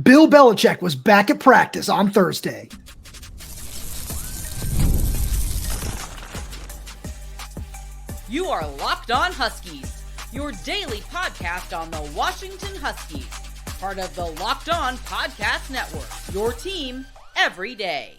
Bill Belichick was back at practice on Thursday. You are Locked On Huskies, your daily podcast on the Washington Huskies, part of the Locked On Podcast Network, your team every day.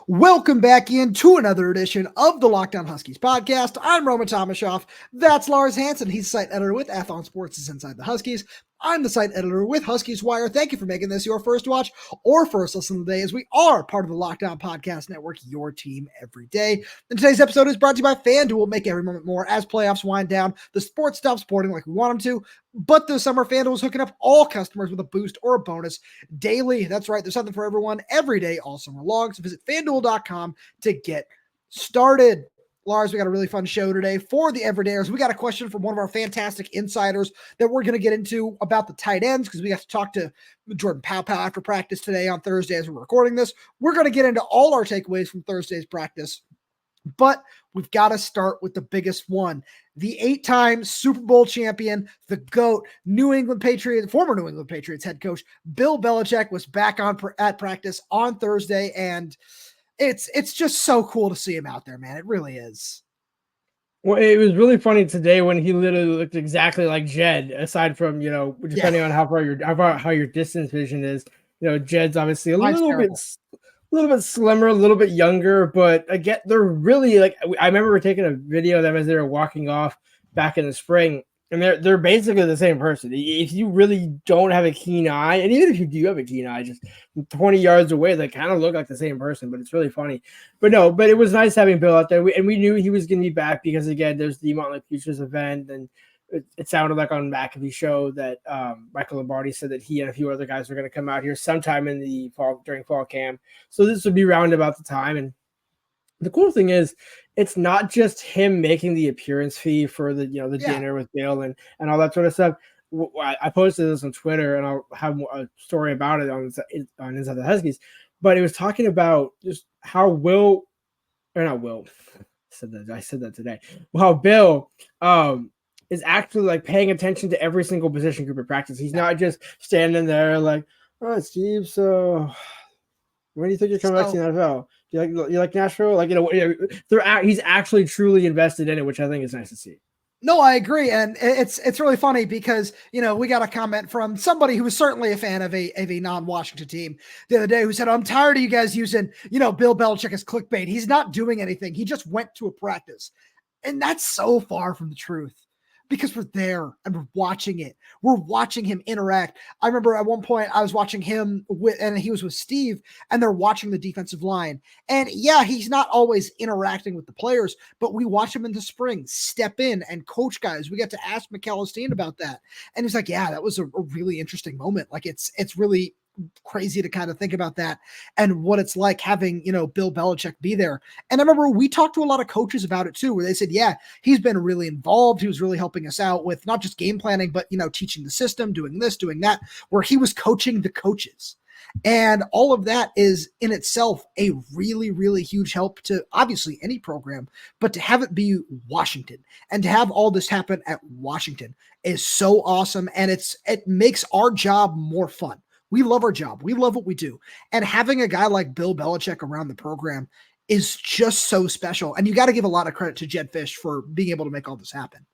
Welcome back into another edition of the Locked On Huskies podcast. I'm Roman Tomashoff. That's Lars Hanson. He's site editor with Athlon Sports' Inside the Huskies. I'm the site editor with Huskies Wire. Thank you for making this your first watch or first listen of the day, as we are part of the Locked On Podcast Network, your team every day. And today's episode is brought to you by FanDuel. Make every moment more as playoffs wind down. The sport stops sporting like we want them to, but this summer FanDuel is hooking up all customers with a boost or a bonus daily. That's right. There's something for everyone every day all summer long. So visit FanDuel.com to get started. Lars, we got a really fun show today for the everydayers. We got a question from one of our fantastic insiders that we're going to get into about the tight ends, because we got to talk to Jordan Paopao after practice today on Thursday as we're recording this. We're going to get into all our takeaways from Thursday's practice, but we've got to start with the biggest one. The 8-time Super Bowl champion, the GOAT, former New England Patriots head coach, Bill Belichick was back at practice on Thursday, and it's just so cool to see him out there, man. It really is. Well, it was really funny today when he literally looked exactly like Jedd, aside from, depending on how your distance vision is. Jedd's obviously a little bit slimmer, a little bit younger, but again, they're really like, I remember taking a video of them as they were walking off back in the spring, and they're basically the same person. If you really don't have a keen eye, and even if you do have a keen eye, just 20 yards away, they kind of look like the same person, but it's really funny. But it was nice having Bill out there. We knew he was going to be back because, again, there's the Motley Futures event, and it sounded like on McAfee's show that Michael Lombardi said that he and a few other guys were going to come out here sometime in the fall, during fall camp. So this would be round about the time. And the cool thing is, it's not just him making the appearance fee for the dinner with Bill and all that sort of stuff. I posted this on Twitter, and I'll have a story about it on Inside the Huskies. But it was talking about just how I said that today. How Bill is actually like paying attention to every single position group of practice. He's not just standing there like, "Oh, Steve, so when do you think you're coming back to the NFL? You like Nashville?" He's actually truly invested in it, which I think is nice to see. No, I agree. And it's really funny because, we got a comment from somebody who was certainly a fan of a non-Washington team the other day, who said, "I'm tired of you guys using, Bill Belichick as clickbait. He's not doing anything. He just went to a practice." And that's so far from the truth, because we're there and we're watching it. We're watching him interact. I remember at one point I was watching him and he was with Steve, and they're watching the defensive line. And yeah, he's not always interacting with the players, but we watch him in the spring step in and coach guys. We got to ask McAllister about that. And he's like, yeah, that was a really interesting moment. Like it's really crazy to kind of think about that and what it's like having, Bill Belichick be there. And I remember we talked to a lot of coaches about it too, where they said, yeah, he's been really involved. He was really helping us out with not just game planning, but, teaching the system, doing this, doing that, where he was coaching the coaches. And all of that is in itself a really, really huge help to obviously any program, but to have it be Washington and to have all this happen at Washington is so awesome. And it makes our job more fun. We love our job. We love what we do. And having a guy like Bill Belichick around the program is just so special. And you got to give a lot of credit to Jedd Fisch for being able to make all this happen.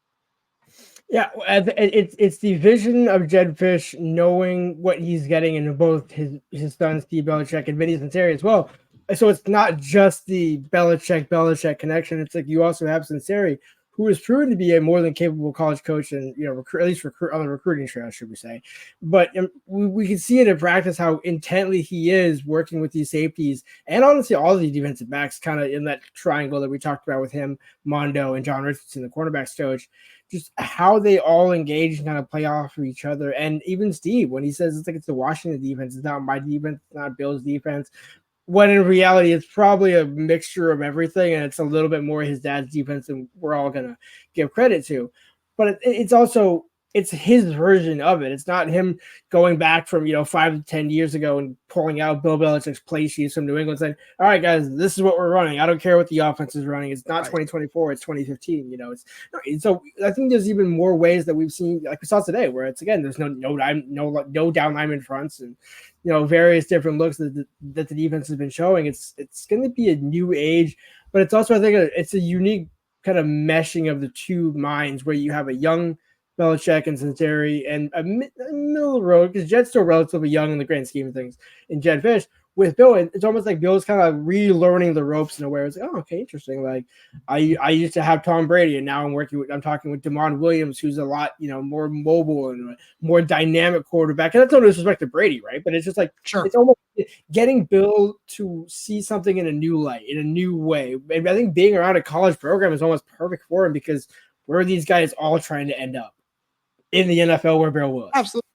Yeah, it's the vision of Jedd Fisch, knowing what he's getting in both his son, Steve Belichick, and Vinny Sunseri as well. So it's not just the Belichick connection. It's like you also have Sunseri, who is proven to be a more than capable college coach and, at least on the recruiting trail, should we say. But we can see it in practice how intently he is working with these safeties and honestly all of the defensive backs, kind of in that triangle that we talked about with him, Mondo, and John Richardson, the cornerbacks coach, just how they all engage and kind of play off of each other. And even Steve, when he says it's like it's the Washington defense, it's not my defense, it's not Bill's defense, when in reality, it's probably a mixture of everything, and it's a little bit more his dad's defense than we're all going to give credit to. But it's also it's his version of it. It's not him going back from 5 to 10 years ago and pulling out Bill Belichick's play sheets from New England saying, all right, guys, this is what we're running. I don't care what the offense is running. It's not 2024, it's 2015. So I think there's even more ways that we've seen, like we saw today, where it's again, there's no down lineman fronts and various different looks that the defense has been showing. It's going to be a new age, but it's also, I think, it's a unique kind of meshing of the two minds where you have a young Belichick and Cincinnati and a middle road, because Jedd's still relatively young in the grand scheme of things, and Jedd Fisch with Bill. And it's almost like Bill's kind of relearning the ropes in a way. It's like, oh, okay, interesting. Like I used to have Tom Brady, and now I'm talking with Damon Williams, who's a lot, more mobile and more dynamic quarterback. And that's no disrespect to Brady, right? But it's just like, it's almost getting Bill to see something in a new light, in a new way. And I think being around a college program is almost perfect for him, because where are these guys all trying to end up? In the NFL where Bill was. Absolutely.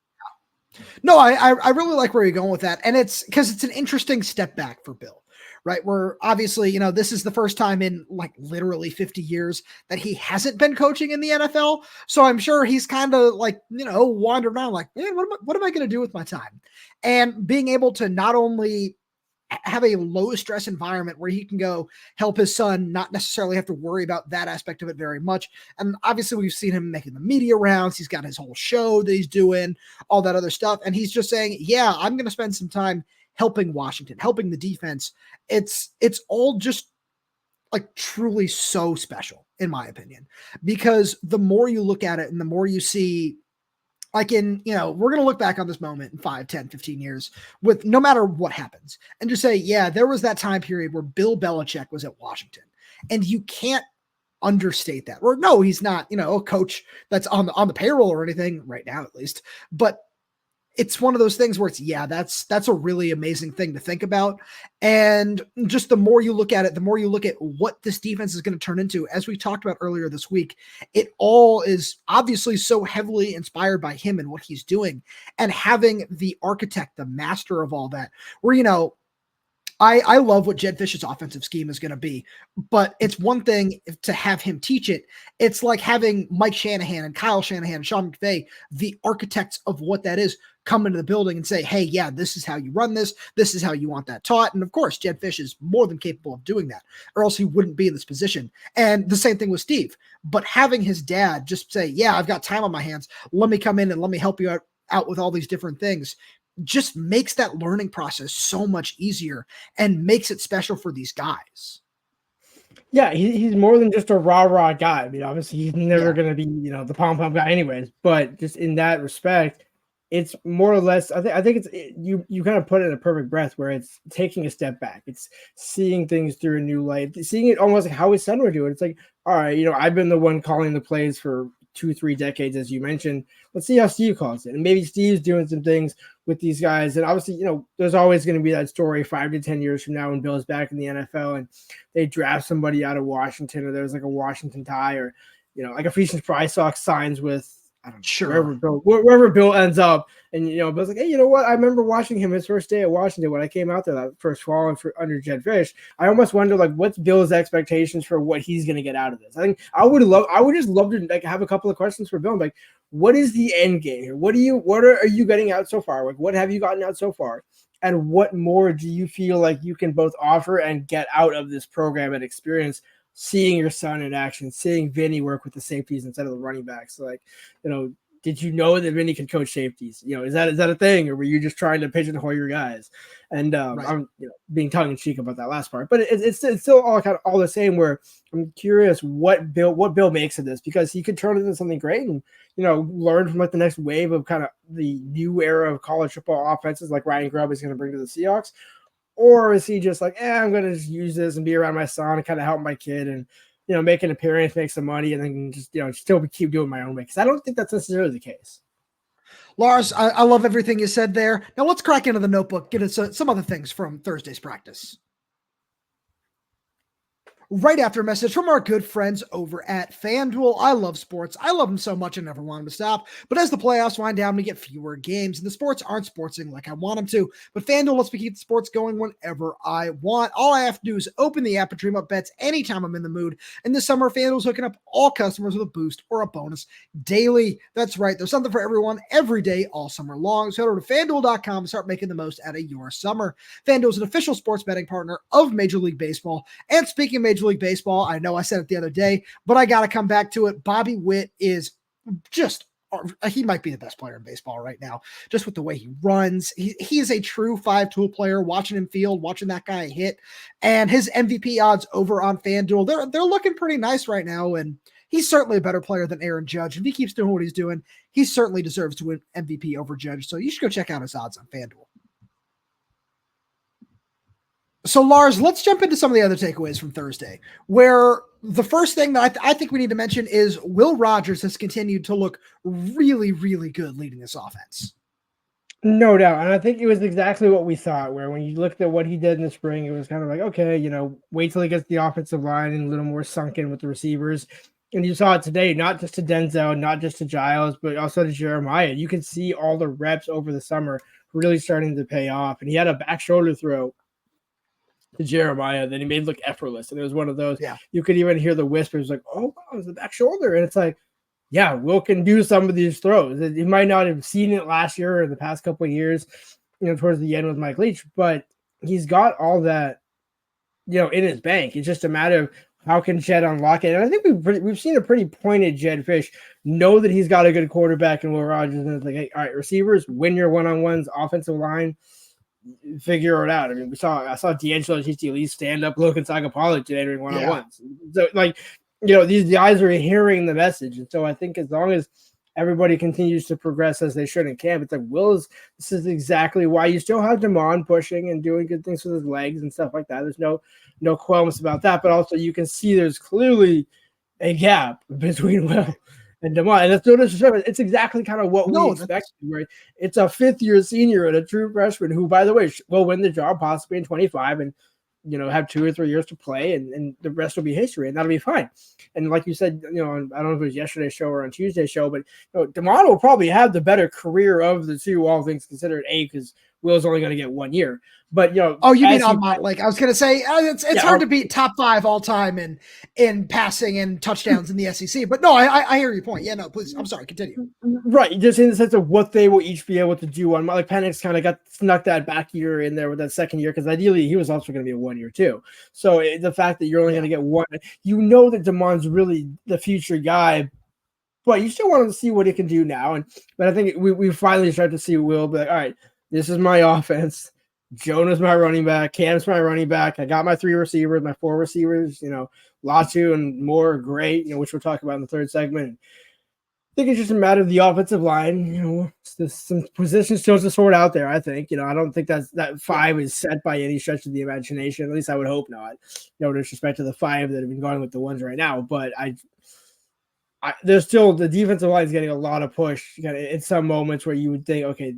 No, I really like where you're going with that. And it's because it's an interesting step back for Bill, right? Where obviously, this is the first time in like literally 50 years that he hasn't been coaching in the NFL. So I'm sure he's kind of like, wandering around like, man, what am I going to do with my time? And being able to not only have a low stress environment where he can go help his son, not necessarily have to worry about that aspect of it very much. And obviously we've seen him making the media rounds. He's got his whole show that he's doing, all that other stuff. And he's just saying, yeah, I'm going to spend some time helping Washington, helping the defense. It's all just like truly so special in my opinion, because the more you look at it and the more you see, like we're going to look back on this moment in 5, 10, 15 years with no matter what happens and just say, yeah, there was that time period where Bill Belichick was at Washington, and you can't understate that. Or no, he's not, a coach that's on the payroll or anything right now, at least, but it's one of those things where it's, yeah, that's a really amazing thing to think about. And just the more you look at it, the more you look at what this defense is going to turn into, as we talked about earlier this week, it all is obviously so heavily inspired by him and what he's doing, and having the architect, the master of all that, where, I love what Jedd Fisch's offensive scheme is going to be, but it's one thing to have him teach it. It's like having Mike Shanahan and Kyle Shanahan and Sean McVay, the architects of what that is, come into the building and say, hey, yeah, this is how you run this. This is how you want that taught. And of course, Jedd Fisch is more than capable of doing that, or else he wouldn't be in this position. And the same thing with Steve, but having his dad just say, yeah, I've got time on my hands. Let me come in and let me help you out with all these different things, just makes that learning process so much easier and makes it special for these guys. Yeah, he's more than just a rah-rah guy. I mean, obviously he's never going to be, the pom-pom guy anyways, but just in that respect, it's more or less, I think you kind of put it in a perfect breath, where it's taking a step back. It's seeing things through a new light, seeing it almost like how his son would do it. It's like, all right, I've been the one calling the plays for 2-3 decades, as you mentioned. Let's see how Steve calls it. And maybe Steve's doing some things with these guys. And obviously, there's always going to be that story 5 to 10 years from now when Bill's back in the NFL and they draft somebody out of Washington, or there's like a Washington tie, or, like Ephesians Prysock signs with, I don't know, sure, wherever Bill ends up. And, Bill's like, hey, you know what? I remember watching him his first day at Washington when I came out there that first fall under Jedd Fisch. I almost wonder, like, what's Bill's expectations for what he's going to get out of this? I think I would just love to like have a couple of questions for Bill. I'm like, what is the end game here? What are you getting out so far? Like, what have you gotten out so far? And what more do you feel like you can both offer and get out of this program and experience seeing your son in action, seeing Vinny work with the safeties instead of the running backs? Like, did you know that Vinny can coach safeties? Is that a thing, or were you just trying to pigeonhole your guys? And right. I'm being tongue in cheek about that last part, but it's still all kind of all the same. Where I'm curious what Bill makes of this, because he could turn it into something great and learn from like the next wave of kind of the new era of college football offenses like Ryan Grubb is going to bring to the Seahawks. Or is he just like, I'm going to just use this and be around my son and kind of help my kid and, make an appearance, make some money, and then just, still keep doing my own way? Because I don't think that's necessarily the case. Lars, I love everything you said there. Now let's crack into the notebook, get us some other things from Thursday's practice. right after a message from our good friends over at FanDuel. I love sports. I love them so much I never want them to stop. But as the playoffs wind down, we get fewer games, and the sports aren't sportsing like I want them to. But FanDuel lets me keep the sports going whenever I want. All I have to do is open the app and dream up bets anytime I'm in the mood. And this summer, FanDuel's hooking up all customers with a boost or a bonus daily. That's right. There's something for everyone every day, all summer long. So head over to FanDuel.com and start making the most out of your summer. FanDuel is an official sports betting partner of Major League Baseball. And speaking of Major League Baseball, I know I said it the other day, but I got to come back to it. Bobby Witt is just, he might be the best player in baseball right now, just with the way he runs. He is a true 5-tool player. Watching him field, watching that guy hit, and his MVP odds over on FanDuel, they're looking pretty nice right now, and he's certainly a better player than Aaron Judge. If he keeps doing what he's doing, he certainly deserves to win MVP over Judge, so you should go check out his odds on FanDuel. So, Lars, let's jump into some of the other takeaways from Thursday, where the first thing that I think we need to mention is Will Rogers has continued to look really, really good leading this offense. No doubt. And I think it was exactly what we thought, where when you looked at what he did in the spring, it was kind of like, okay, wait till he gets the offensive line and a little more sunk in with the receivers. And you saw it today, not just to Denzel, not just to Giles, but also to Jeremiah. You can see all the reps over the summer really starting to pay off. And he had a back shoulder throw to Jeremiah that he made look effortless. And it was one of those, you could even hear the whispers like, oh, wow, it was the back shoulder. And it's like, yeah, Will can do some of these throws. You might not have seen it last year or the past couple of years, towards the end with Mike Leach, but he's got all that, in his bank. It's just a matter of how can Jedd unlock it. And I think we've seen a pretty pointed Jedd Fisch know that he's got a good quarterback in Will Rogers. And it's like, hey, all right, receivers, win your one-on-ones, offensive line, figure it out. I mean, I saw D'Angelo at stand up Logan Sagapollock today during one-on-ones. So, these guys are hearing the message. And so I think as long as everybody continues to progress as they should in camp, it's like this is exactly why you still have Damon pushing and doing good things with his legs and stuff like that. There's no qualms about that. But also you can see there's clearly a gap between Will and Damon. And that's no disrespect. It's exactly kind of what we expected. Right? It's a fifth-year senior and a true freshman who, by the way, will win the job possibly in 25 and have 2 or 3 years to play, and the rest will be history, and that'll be fine. And like you said, I don't know if it was yesterday's show or on Tuesday's show, but Damon will probably have the better career of the two, all things considered, because Will's only going to get 1 year. But oh, you mean on my I was going to say it's hard to beat top 5 all time in passing and touchdowns in the SEC. But no, I hear your point. Yeah, no, please. I'm sorry. Continue. Right, just in the sense of what they will each be able to do on. Like Penix kind of got snuck that back year in there with that second year because ideally he was also going to be a 1 year too. So the fact that you're only going to get one, that Damon's really the future guy. But you still want to see what he can do now. But I think we finally start to see Will be like, all right, this is my offense. Jonah's my running back. Cam's my running back. I got my 3 receivers, my 4 receivers. Latu and Moore are great, which we'll talk about in the third segment. I think it's just a matter of the offensive line. There's some positions still to sort out there, I think. I don't think that 5 is set by any stretch of the imagination. At least I would hope not. No disrespect to the 5 that have been going with the ones right now. But there's still the defensive line is getting a lot of push in some moments where you would think, okay,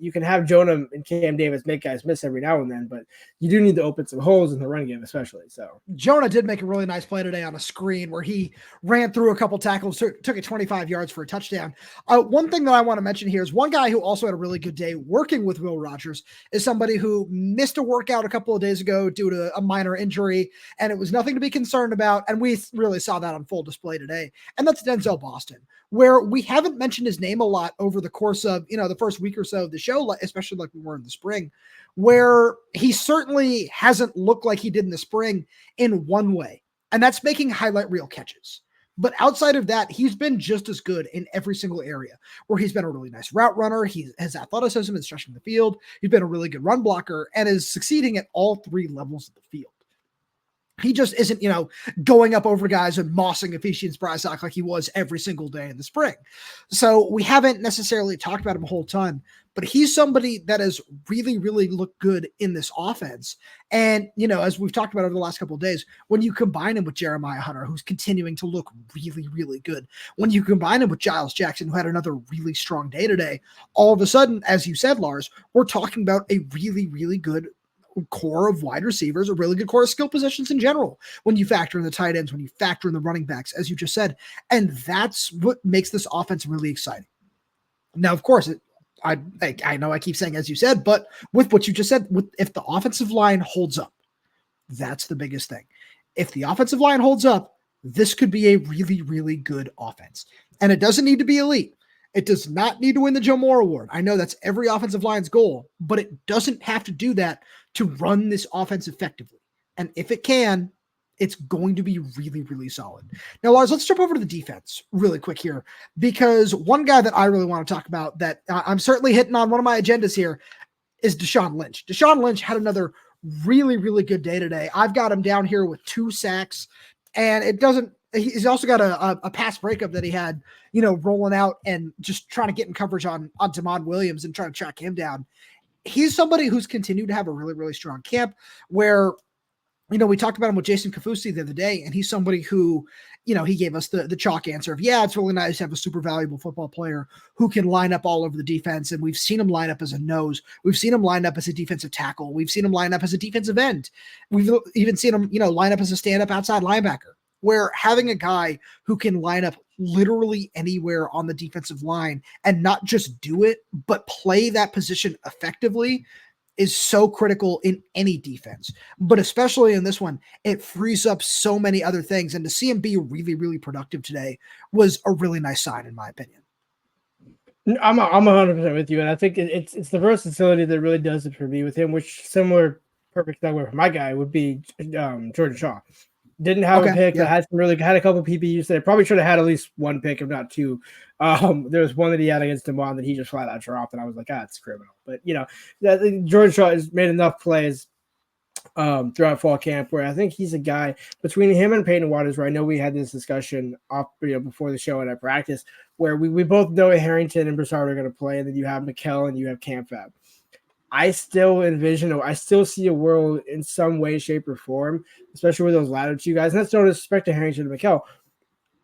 you can have Jonah and Cam Davis make guys miss every now and then, but you do need to open some holes in the run game, especially. So Jonah did make a really nice play today on a screen where he ran through a couple tackles, took it 25 yards for a touchdown. One thing that I want to mention here is one guy who also had a really good day working with Will Rogers is somebody who missed a workout a couple of days ago due to a minor injury, and it was nothing to be concerned about. And we really saw that on full display today. And that's Denzel Boston, where we haven't mentioned his name a lot over the course of, the first week or so of the show, especially like we were in the spring, where he certainly hasn't looked like he did in the spring in one way, and that's making highlight reel catches. But outside of that, he's been just as good in every single area, where he's been a really nice route runner. He has athleticism and stretching the field. He's been a really good run blocker and is succeeding at all 3 levels of the field. He just isn't, going up over guys and mossing Ephesians Prysock like he was every single day in the spring. So we haven't necessarily talked about him a whole ton, but he's somebody that has really, really looked good in this offense. And, as we've talked about over the last couple of days, when you combine him with Jeremiah Hunter, who's continuing to look really, really good, when you combine him with Giles Jackson, who had another really strong day today, all of a sudden, as you said, Lars, we're talking about a really, really good core of wide receivers, a really good core of skill positions in general, when you factor in the tight ends, when you factor in the running backs, as you just said. And that's what makes this offense really exciting. Now, of course, I know I keep saying, as you said, but with what you just said, if the offensive line holds up, that's the biggest thing. If the offensive line holds up, this could be a really, really good offense. And it doesn't need to be elite. It does not need to win the Joe Moore Award. I know that's every offensive line's goal, but it doesn't have to do that to run this offense effectively. And if it can, it's going to be really, really solid. Now, Lars, let's jump over to the defense really quick here, because one guy that I really want to talk about that I'm certainly hitting on one of my agendas here is Deshawn Lynch. Deshawn Lynch had another really, really good day today. I've got him down here with 2 sacks, and he's also got a pass breakup that he had, rolling out and just trying to get in coverage on Damon Williams and trying to track him down. He's somebody who's continued to have a really, really strong camp where, we talked about him with Jason Kafusi the other day, and he's somebody who, he gave us the chalk answer of, yeah, it's really nice to have a super valuable football player who can line up all over the defense. And we've seen him line up as a nose. We've seen him line up as a defensive tackle. We've seen him line up as a defensive end. We've even seen him, line up as a stand-up outside linebacker, where having a guy who can line up literally anywhere on the defensive line and not just do it, but play that position effectively is so critical in any defense, but especially in this one, it frees up so many other things. And to see him be really, really productive today was a really nice sign, in my opinion. I'm 100% with you. And I think it's the versatility that really does it for me with him, which similar perfect segue for my guy would be Jordan Shaw. Didn't have a pick. Yeah. Had a couple PPUs there. Probably should have had at least 1 pick, if not 2. There was one that he had against Demond that he just flat out dropped, and I was like, it's criminal. But Jordan Shaw has made enough plays throughout fall camp where I think he's a guy between him and Peyton Waters, where I know we had this discussion before the show and at practice, where we both know Harrington and Broussard are going to play, and then you have Mikel and you have Camp Fab. I still see a world in some way, shape, or form, especially with those latter 2 guys. And that's no disrespect to Harrington and Mikel,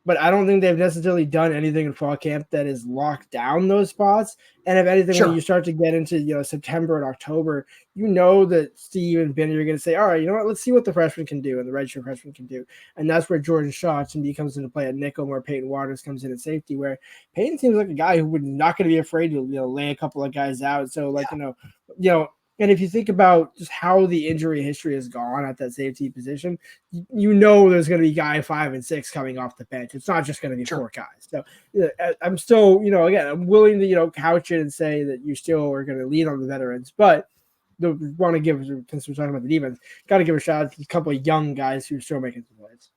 but I don't think they've necessarily done anything in fall camp that is locked down those spots. And if anything, when you start to get into September and October, that Steve and Benny are going to say, all right, you know what, let's see what the freshman can do and the redshirt freshman can do. And that's where Jordan Shaw to me comes into play at nickel, where Peyton Waters comes in at safety, where Peyton seems like a guy who would not going to be afraid to lay a couple of guys out. So and if you think about just how the injury history has gone at that safety position, there's going to be guy 5 and 6 coming off the bench. It's not just going to be 4 guys. So I'm still, again, I'm willing to, couch it and say that you still are going to lean on the veterans, but want to give, since we're talking about the defense, got to give a shout out to a couple of young guys who are still making some plays.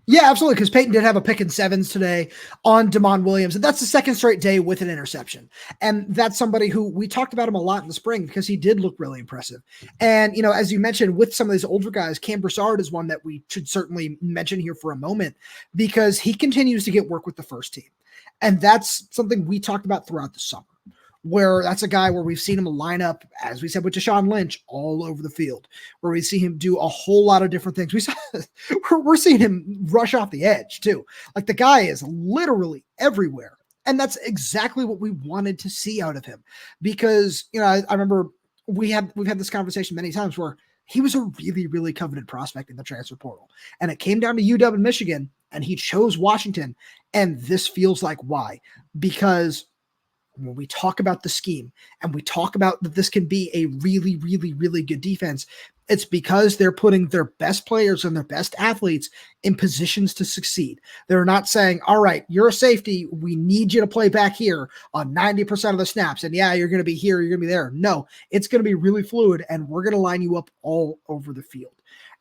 Yeah, absolutely. Because Peyton did have a pick in 7s today on Damon Williams, and that's the 2nd straight day with an interception. And that's somebody who we talked about him a lot in the spring because he did look really impressive. And, as you mentioned, with some of these older guys, Cam Broussard is one that we should certainly mention here for a moment because he continues to get work with the first team. And that's something we talked about throughout the summer, where that's a guy where we've seen him line up, as we said, with Deshawn Lynch all over the field, where we see him do a whole lot of different things. We're seeing him rush off the edge too. Like the guy is literally everywhere. And that's exactly what we wanted to see out of him because, I remember we've had this conversation many times where he was a really, really coveted prospect in the transfer portal. And it came down to UW and Michigan and he chose Washington. And this feels like why, because when we talk about the scheme and we talk about that this can be a really, really, really good defense, it's because they're putting their best players and their best athletes in positions to succeed. They're not saying, all right, you're a safety. We need you to play back here on 90% of the snaps. And yeah, you're going to be here. You're going to be there. No, it's going to be really fluid and we're going to line you up all over the field.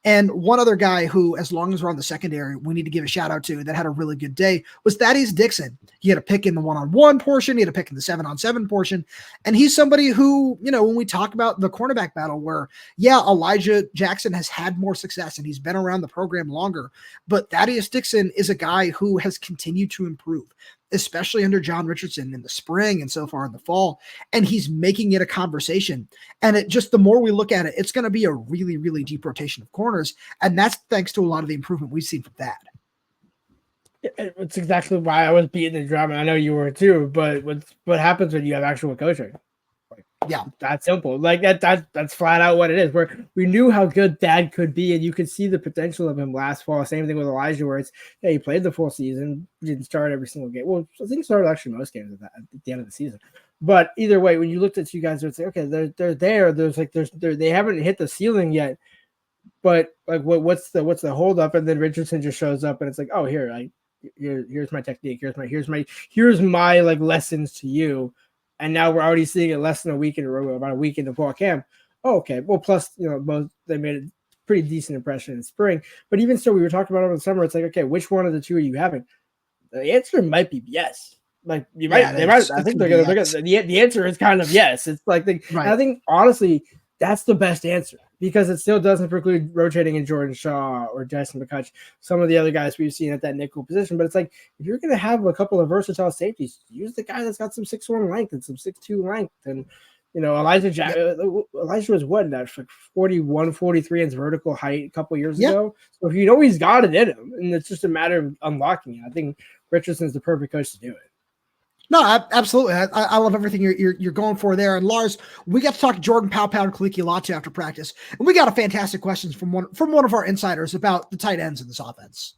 And one other guy who, as long as we're on the secondary, we need to give a shout out to that had a really good day was Thaddeus Dixon. He had a pick in the 1-on-1 portion. He had a pick in the 7-on-7 portion. And he's somebody who, when we talk about the cornerback battle where, Elijah Jackson has had more success and he's been around the program longer, but Thaddeus Dixon is a guy who has continued to improve, especially under John Richardson in the spring and so far in the fall. And he's making it a conversation. And it just, the more we look at it, it's going to be a really, really deep rotation of corners. And that's thanks to a lot of the improvement we've seen from that. It's exactly why I was beating the drum. And I know you were too, but what happens when you have actual coaching? Yeah, that's simple. Like that's flat out what it is. Where we knew how good Thad could be, and you could see the potential of him last fall. Same thing with Elijah, where he played the full season, didn't start every single game. Well, I think he started actually most games at the end of the season. But either way, when you looked at you guys, would say, okay, they're there. They haven't hit the ceiling yet. But like, what's the hold up? And then Richardson just shows up, and it's like, oh, here's my technique. Here's my like lessons to you. And now we're already seeing it less than a week about a week into fall camp. Oh, okay. Well, plus, both they made a pretty decent impression in spring. But even so, we were talking about over the summer. It's like, okay, which one of the two are you having? The answer might be yes. Like you might, they might. I think they're gonna. The answer is kind of yes. It's like right. I think honestly, that's the best answer because it still doesn't preclude rotating in Jordan Shaw or Jason McCutch, some of the other guys we've seen at that nickel position. But it's like, if you're going to have a couple of versatile safeties, use the guy that's got some 6'1" length and some 6'2" length. And, Elijah was what, like 41, 43 inch vertical height a couple years ago. So he's got it in him, and it's just a matter of unlocking it. I think Richardson's the perfect coach to do it. No, absolutely. I love everything you're going for there. And Lars, we got to talk to Jordan Paopao and Keleki Latu after practice, and we got a fantastic questions from one of our insiders about the tight ends in this offense,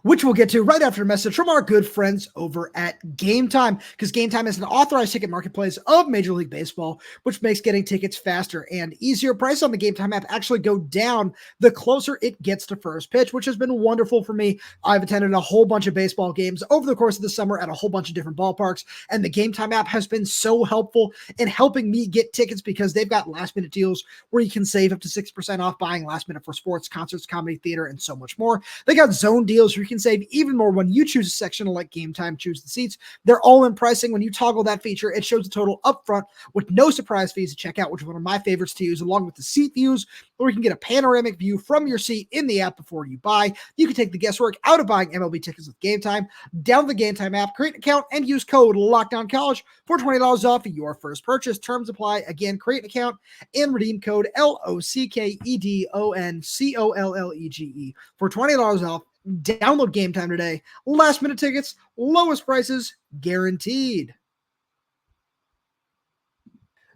which we'll get to right after a message from our good friends over at Game Time, because Game Time is an authorized ticket marketplace of Major League Baseball, which makes getting tickets faster and easier. Prices on the Game Time app actually go down the closer it gets to first pitch, which has been wonderful for me. I've attended a whole bunch of baseball games over the course of the summer at a whole bunch of different ballparks, and the Game Time app has been so helpful in helping me get tickets because they've got last-minute deals where you can save up to 6% off buying last minute for sports, concerts, comedy, theater, and so much more. They got zone deals where you can save even more when you choose a section like Game Time, choose the seats. They're all in pricing. When you toggle that feature, it shows the total upfront with no surprise fees to check out, which is one of my favorites to use, along with the seat views, where you can get a panoramic view from your seat in the app before you buy. You can take the guesswork out of buying MLB tickets with Game Time. Download the Game Time app, create an account, and use code LOCKDOWNCollege for $20 off your first purchase. Terms apply. Again, create an account and redeem code LOCKEDONCOLLEGE for $20 off. Download Game Time today. Last minute tickets, lowest prices guaranteed.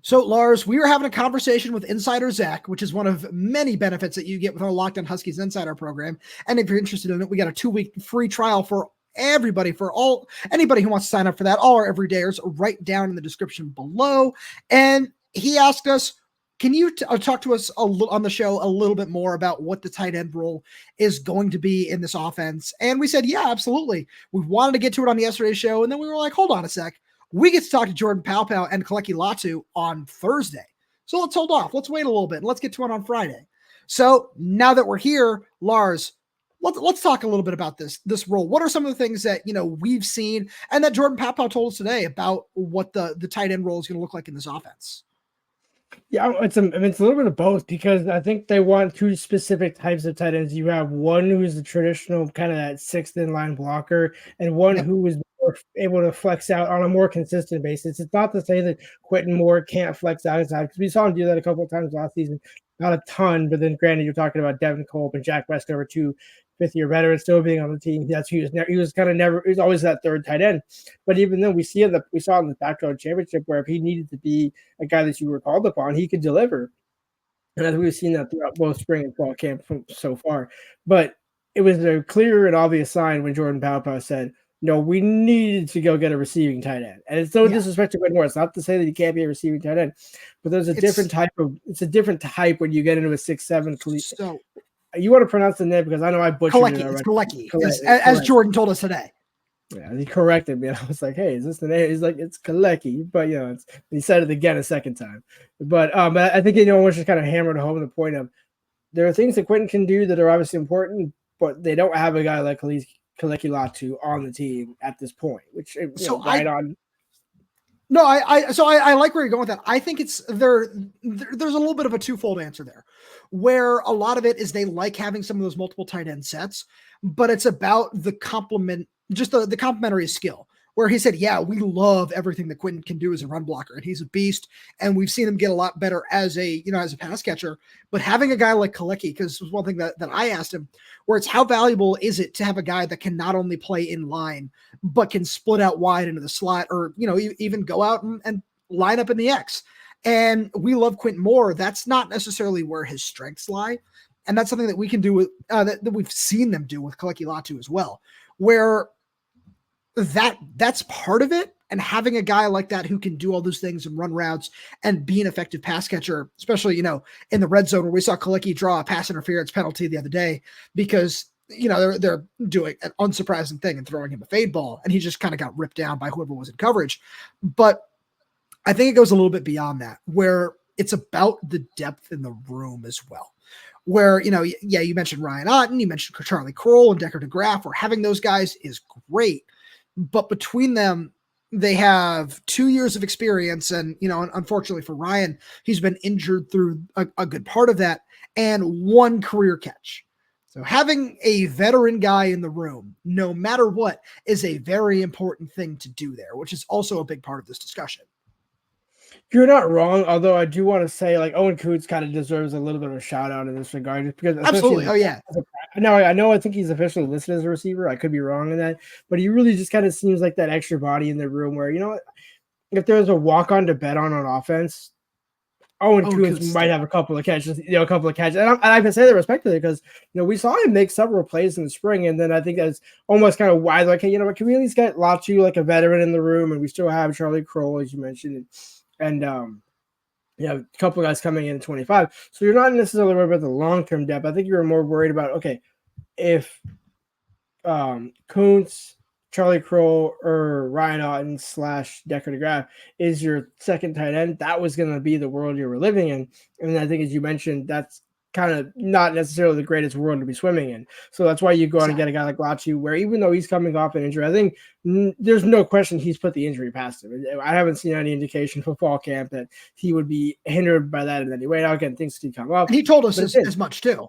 So, Lars, we were having a conversation with Insider Zach, which is one of many benefits that you get with our Locked On Huskies Insider program. And if you're interested in it, we got a 2-week free trial for everybody, anybody who wants to sign up for that. All our everydayers right down in the description below. And he asked us, can you talk to us on the show a little bit more about what the tight end role is going to be in this offense? And we said, yeah, absolutely. We wanted to get to it on yesterday's show, and then we were like, hold on a sec. We get to talk to Jordan Paopao and Keleki Latu on Thursday. So let's hold off. Let's wait a little bit, and let's get to it on Friday. So now that we're here, Lars, let's talk a little bit about this role. What are some of the things that we've seen and that Jordan Paopao told us today about what the tight end role is going to look like in this offense? Yeah, it's a little bit of both, because I think they want two specific types of tight ends. You have one who's the traditional kind of that sixth in line blocker, and one who is more able to flex out on a more consistent basis. It's not to say that Quentin Moore can't flex out inside, because we saw him do that a couple of times last season. Not a ton, but then granted, you're talking about Devin Kolb and Jack Westover, two fifth-year veterans still being on the team. He was always that third tight end. But even then, we saw in the background championship where if he needed to be a guy that you were called upon, he could deliver. And as we've seen that throughout both spring and fall camp so far. But it was a clear and obvious sign when Jordan Paopao said, no, we needed to go get a receiving tight end. And it's no disrespect to Quentin Moore. It's not to say that he can't be a receiving tight end, but there's a different type when you get into a 6'7". So you want to pronounce the name, because I know I butchered it. It's Keleki, as Jordan told us today. Yeah, he corrected me. I was like, hey, is this the name? He's like, it's Keleki, but he said it again a second time. But I think was just kind of hammered home the point of there are things that Quentin can do that are obviously important, but they don't have a guy like Keleki Latu on the team at this point, which on. No, I like where you're going with that. I think it's there's a little bit of a twofold answer there, where a lot of it is they like having some of those multiple tight end sets, but it's about the complement, just the complementary skill, where he said, yeah, we love everything that Quentin can do as a run blocker, and he's a beast, and we've seen him get a lot better as a pass catcher. But having a guy like Keleki, because it was one thing that I asked him, where it's how valuable is it to have a guy that can not only play in line, but can split out wide into the slot, or, even go out and line up in the X. And we love Quentin Moore. That's not necessarily where his strengths lie. And that's something that we can do with that we've seen them do with Keleki Latu as well, where that's part of it. And having a guy like that who can do all those things and run routes and be an effective pass catcher, especially, in the red zone, where we saw Keleki draw a pass interference penalty the other day because, they're doing an unsurprising thing and throwing him a fade ball, and he just kind of got ripped down by whoever was in coverage. But I think it goes a little bit beyond that, where it's about the depth in the room as well. Where, you mentioned Ryan Otton, you mentioned Charlie Crowell and DeGraaf, where having those guys is great. But between them, they have 2 years of experience. And, unfortunately for Ryan, he's been injured through a good part of that, and one career catch. So having a veteran guy in the room, no matter what, is a very important thing to do there, which is also a big part of this discussion. You're not wrong, although I do want to say, Owen Koontz kind of deserves a little bit of a shout out in this regard, just because absolutely, I think he's officially listed as a receiver. I could be wrong in that, but he really just kind of seems like that extra body in the room where, if there's a walk on to bet on offense, Owen Koontz might have a couple of catches. And I can say that respectively because we saw him make several plays in the spring, and then I think that's almost kind of why, can we at least get Latu, a veteran in the room, and we still have Charlie Crowell, as you mentioned. And a couple of guys coming in at 25. So you're not necessarily worried about the long-term depth. I think you're more worried about, okay, if Koontz, Charlie Crowell, or Ryan Otton / DeGraaf is your second tight end, that was going to be the world you were living in. And I think, as you mentioned, that's kind of not necessarily the greatest world to be swimming in. So that's why you go out and get a guy like Latu, where even though he's coming off an injury, I think there's no question he's put the injury past him. I haven't seen any indication from fall camp that he would be hindered by that in any way. Now, again, things can come up. And he told us as much too.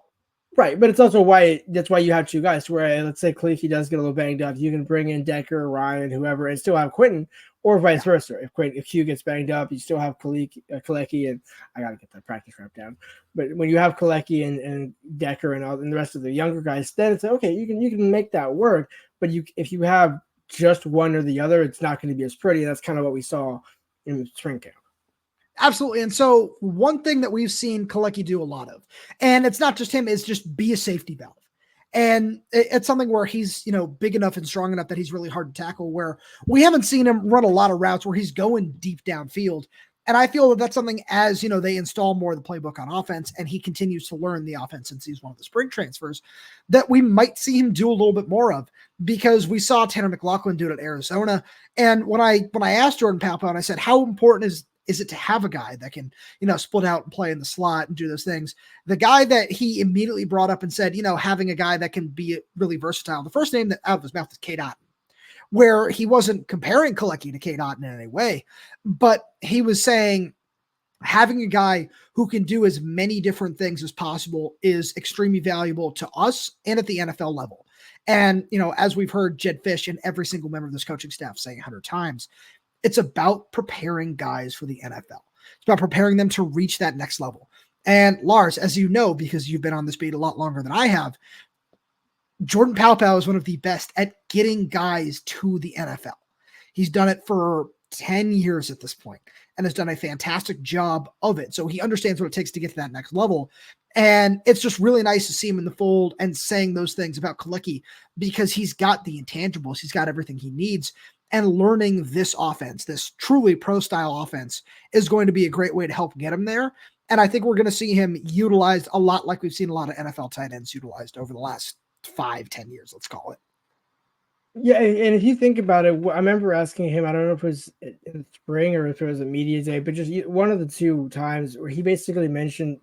Right, but it's also that's why you have two guys where, let's say Keleki does get a little banged up, you can bring in Decker, Ryan, whoever, and still have Quentin, or vice versa. If Q gets banged up, you still have Keleki, and I got to get that practice rep down. But when you have Keleki and Decker and the rest of the younger guys, then it's okay. You can make that work. But if you have just one or the other, it's not going to be as pretty. That's kind of what we saw in spring camp. Absolutely. And so one thing that we've seen Keleki do a lot of, and it's not just him, is just be a safety valve. And it's something where he's, big enough and strong enough that he's really hard to tackle, where we haven't seen him run a lot of routes where he's going deep downfield. And I feel that that's something, as they install more of the playbook on offense and he continues to learn the offense since he's one of the spring transfers, that we might see him do a little bit more of, because we saw Tanner McLaughlin do it at Arizona. And when I asked Jordan Paopao and I said, how important is it to have a guy that can, split out and play in the slot and do those things? The guy that he immediately brought up and said, having a guy that can be really versatile. The first name that out of his mouth is Cade Otton, where he wasn't comparing Keleki to Cade Otton in any way, but he was saying having a guy who can do as many different things as possible is extremely valuable to us and at the NFL level. And, as we've heard Jedd Fisch and every single member of this coaching staff saying 100 times, it's about preparing guys for the NFL. It's about preparing them to reach that next level. And Lars, as you know, because you've been on this beat a lot longer than I have, Jordan Paopao is one of the best at getting guys to the NFL. He's done it for 10 years at this point and has done a fantastic job of it. So he understands what it takes to get to that next level. And it's just really nice to see him in the fold and saying those things about Keleki, because he's got the intangibles. He's got everything he needs. And learning this offense, this truly pro-style offense, is going to be a great way to help get him there. And I think we're going to see him utilized a lot like we've seen a lot of NFL tight ends utilized over the last 5-10 years, let's call it. Yeah, and if you think about it, I remember asking him, I don't know if it was in the spring or if it was a media day, but just one of the two times where he basically mentioned,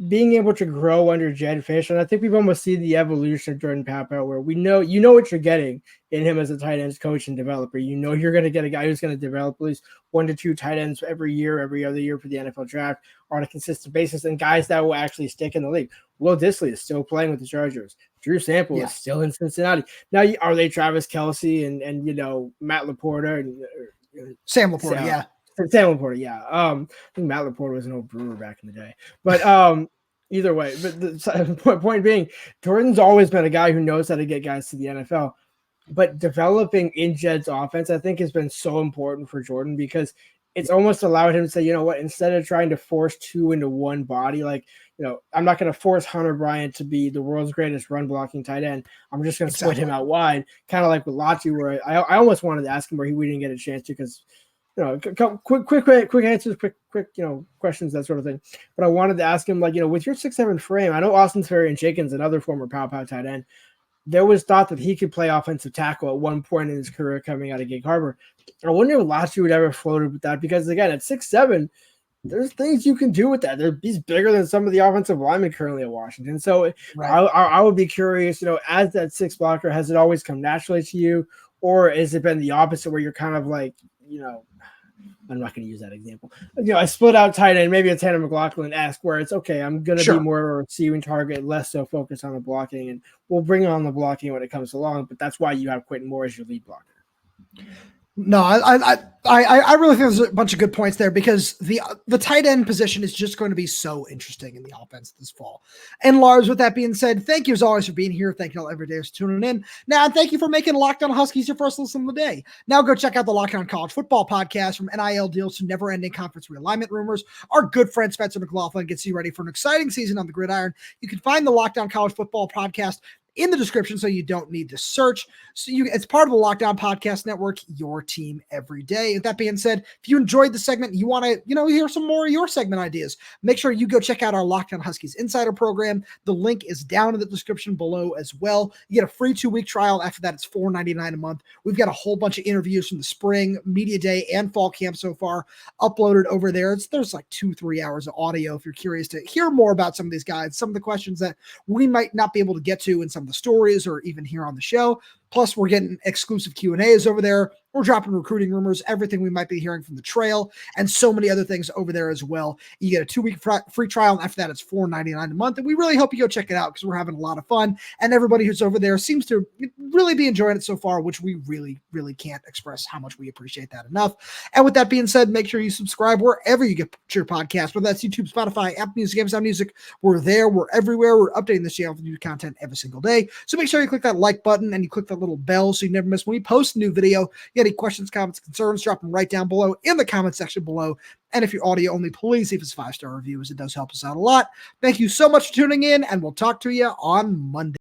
being able to grow under Jedd Fisch, and I think we've almost seen the evolution of Jordan Paopao, where you know what you're getting in him as a tight ends coach and developer. You know you're going to get a guy who's going to develop at least 1 to 2 tight ends every other year for the NFL draft on a consistent basis, and guys that will actually stick in the league. Will Dissly is still playing with the Chargers. Drew Sample is still in Cincinnati. Now, are they Travis Kelce and Matt LaPorta and Sam LaPorta? Sam LaPorta, yeah. I think Matt LaPorta was an old Brewer back in the day. But either way, but the point being, Jordan's always been a guy who knows how to get guys to the NFL. But developing in Jedd's offense, I think, has been so important for Jordan because it's almost allowed him to say, you know what, instead of trying to force 2 into 1 body, like, I'm not going to force Hunter Bryant to be the world's greatest run blocking tight end. I'm just going to split him out wide, kind of like with Latu, where I almost wanted to ask him where we didn't get a chance to because quick answers, quick questions, that sort of thing. But I wanted to ask him, like, with your 6'7" frame, I know Austin Seferian-Jenkins, another former Paopao tight end, there was thought that he could play offensive tackle at one point in his career coming out of Gig Harbor. I wonder if Latu would ever floated with that because, again, at 6'7", there's things you can do with that. He's bigger than some of the offensive linemen currently at Washington. So I would be curious, as that 6 blocker, has it always come naturally to you? Or has it been the opposite where you're kind of like, I'm not going to use that example. I split out tight end, maybe a Tanner McLaughlin-esque where it's okay, I'm going to be more of a receiving target, less so focused on the blocking, and we'll bring on the blocking when it comes along, but that's why you have Quentin Moore as your lead blocker. No, I really think there's a bunch of good points there because the tight end position is just going to be so interesting in the offense this fall. And Lars, with that being said, thank you as always for being here. Thank you all every day for tuning in. Now, thank you for making Locked On Huskies your first listen of the day. Now go check out the Locked On College Football podcast. From NIL deals to never-ending conference realignment rumors. Our good friend Spencer McLaughlin gets you ready for an exciting season on the gridiron. You can find the Locked On College Football podcast in the description, so you don't need to search. So it's part of the Lockdown Podcast Network, your team every day. With that being said, if you enjoyed the segment, you want to, hear some more of your segment ideas, make sure you go check out our Lockdown Huskies Insider program. The link is down in the description below as well. You get a free 2-week trial. After that, it's $4.99 a month. We've got a whole bunch of interviews from the spring, media day, and fall camp so far uploaded over there. There's like 2-3 hours of audio if you're curious to hear more about some of these guys, some of the questions that we might not be able to get to in some of the stories or even here on the show. Plus, we're getting exclusive Q&As over there. We're dropping recruiting rumors, everything we might be hearing from the trail, and so many other things over there as well. You get a 2-week free trial, and after that, it's $4.99 a month. And we really hope you go check it out because we're having a lot of fun. And everybody who's over there seems to really be enjoying it so far, which we really, really can't express how much we appreciate that enough. And with that being said, make sure you subscribe wherever you get your podcast, whether that's YouTube, Spotify, Apple Music, Amazon Music. We're there. We're everywhere. We're updating the channel with new content every single day. So make sure you click that like button and you click that little bell so you never miss when we post a new video. You got any questions, comments, concerns, drop them right down below in the comment section below. And if you're audio only, please leave us a 5-star review as it does help us out a lot. Thank you so much for tuning in, and we'll talk to you on Monday.